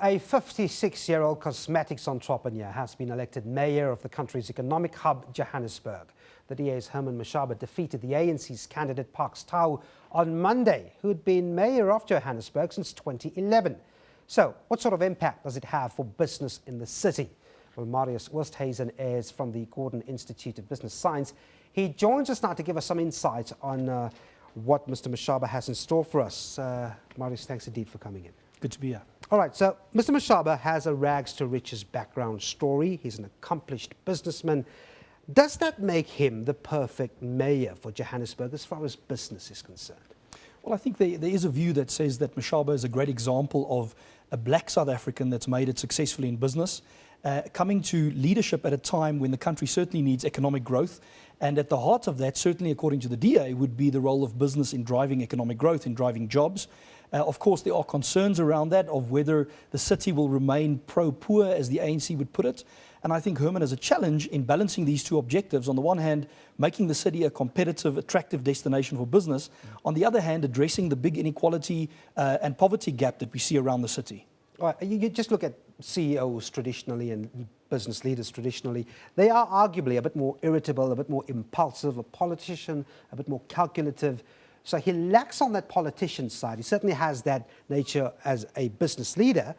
A 56-year-old cosmetics entrepreneur has been elected mayor of the country's economic hub, Johannesburg. The DA's Herman Mashaba defeated the ANC's candidate Parks Tau on Monday, who had been mayor of Johannesburg since 2011. So, what sort of impact does it have for business in the city? Well, Marius Oosthuizen is from the Gordon Institute of Business Science. He joins us now to give us some insight on what Mr. Mashaba has in store for us. Marius, thanks indeed for coming in. Good to be here. All right, so Mr. Mashaba has a rags to riches background story. He's an accomplished businessman. Does that make him the perfect mayor for Johannesburg as far as business is concerned? Well, I think there is a view that says that Mashaba is a great example of a black South African that's made it successfully in business, coming to leadership at a time when the country certainly needs economic growth. And at the heart of that, certainly according to the DA, would be the role of business in driving economic growth, in driving jobs. Of course, there are concerns around that of whether the city will remain pro-poor, as the ANC would put it. And I think Herman has a challenge in balancing these two objectives. On the one hand, making the city a competitive, attractive destination for business. On the other hand, addressing the big inequality and poverty gap that we see around the city. All right, you just look at CEOs traditionally and business leaders traditionally. They are arguably a bit more irritable, a bit more impulsive, a politician, a bit more calculative. So he lacks on that politician side. He certainly has that nature as a business leader.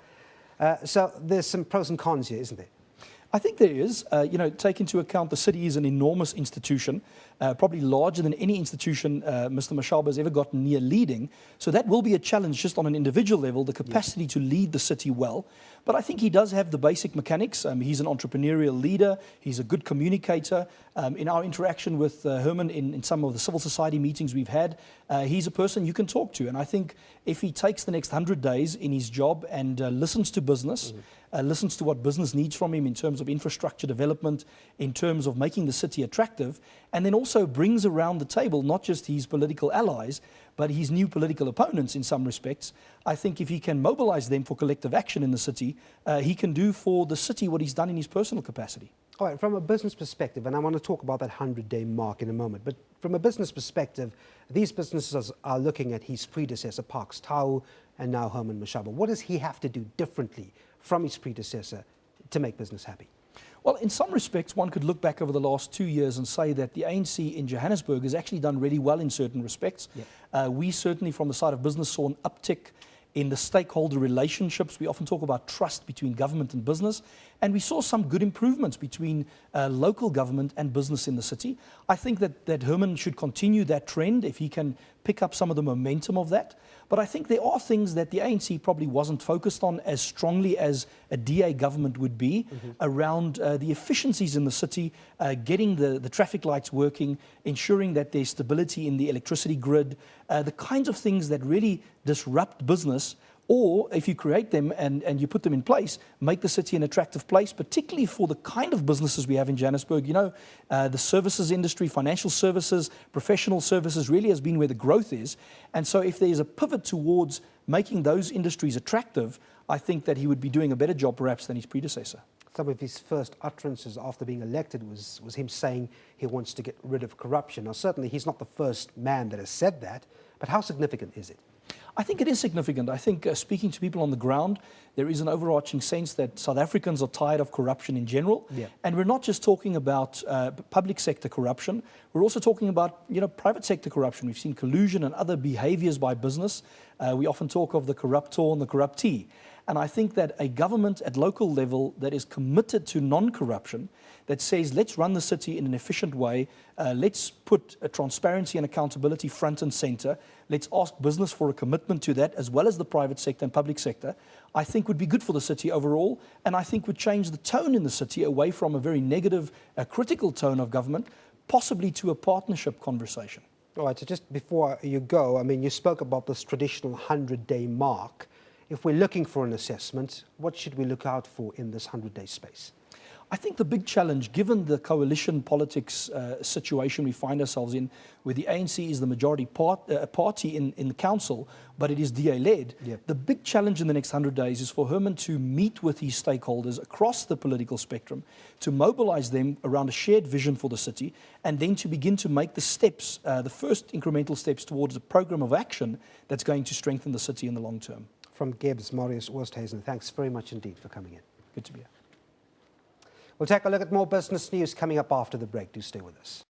So there's some pros and cons here, isn't there? I think there is. Take into account the city is an enormous institution, probably larger than any institution Mr. Mashaba has ever gotten near leading. So that will be a challenge just on an individual level, the capacity to lead the city well. But I think he does have the basic mechanics. He's an entrepreneurial leader. He's a good communicator. In our interaction with Herman in some of the civil society meetings we've had, he's a person you can talk to. And I think if he takes the next 100 days in his job and listens to business, listens to what business needs from him in terms of infrastructure development, in terms of making the city attractive, and then also brings around the table not just his political allies, but his new political opponents in some respects. I think if he can mobilize them for collective action in the city, he can do for the city what he's done in his personal capacity. All right, from a business perspective, and I want to talk about that 100-day mark in a moment, but from a business perspective, these businesses are looking at his predecessor, Parks Tau, and now Herman Mashaba. What does he have to do differently from his predecessor to make business happy? Well, in some respects, one could look back over the last 2 years and say that the ANC in Johannesburg has actually done really well in certain respects. Yeah. We certainly, from the side of business, saw an uptick in the stakeholder relationships. We often talk about trust between government and business, and we saw some good improvements between local government and business in the city. I think that Herman should continue that trend if he can pick up some of the momentum of that. But I think there are things that the ANC probably wasn't focused on as strongly as a DA government would be around the efficiencies in the city, getting the traffic lights working, ensuring that there's stability in the electricity grid, the kinds of things that really disrupt business, or if you create them and you put them in place, make the city an attractive place, particularly for the kind of businesses we have in Johannesburg. You know, the services industry, financial services, professional services really has been where the growth is. And so if there's a pivot towards making those industries attractive, I think that he would be doing a better job perhaps than his predecessor. Some of his first utterances after being elected was him saying he wants to get rid of corruption. Now, certainly he's not the first man that has said that, but how significant is it? I think it is significant. I think speaking to people on the ground, there is an overarching sense that South Africans are tired of corruption in general. Yeah. And we're not just talking about public sector corruption. We're also talking about, private sector corruption. We've seen collusion and other behaviors by business. We often talk of the corruptor and the corruptee. And I think that a government at local level that is committed to non-corruption, that says, let's run the city in an efficient way, let's put transparency and accountability front and center, let's ask business for a commitment to that, as well as the private sector and public sector, I think would be good for the city overall, and I think would change the tone in the city away from a very negative, critical tone of government, possibly to a partnership conversation. All right, so just before you go, I mean, you spoke about this traditional 100-day mark. If we're looking for an assessment, what should we look out for in this 100-day space? I think the big challenge, given the coalition politics situation we find ourselves in, where the ANC is the majority party in the council, but it is DA-led, the big challenge in the next 100 days is for Herman to meet with his stakeholders across the political spectrum, to mobilize them around a shared vision for the city, and then to begin to make the steps, the first incremental steps towards a program of action that's going to strengthen the city in the long term. from Gibbs, Marius Oosthuizen. Thanks very much indeed for coming in. Good to be here. We'll take a look at more business news coming up after the break. Do stay with us.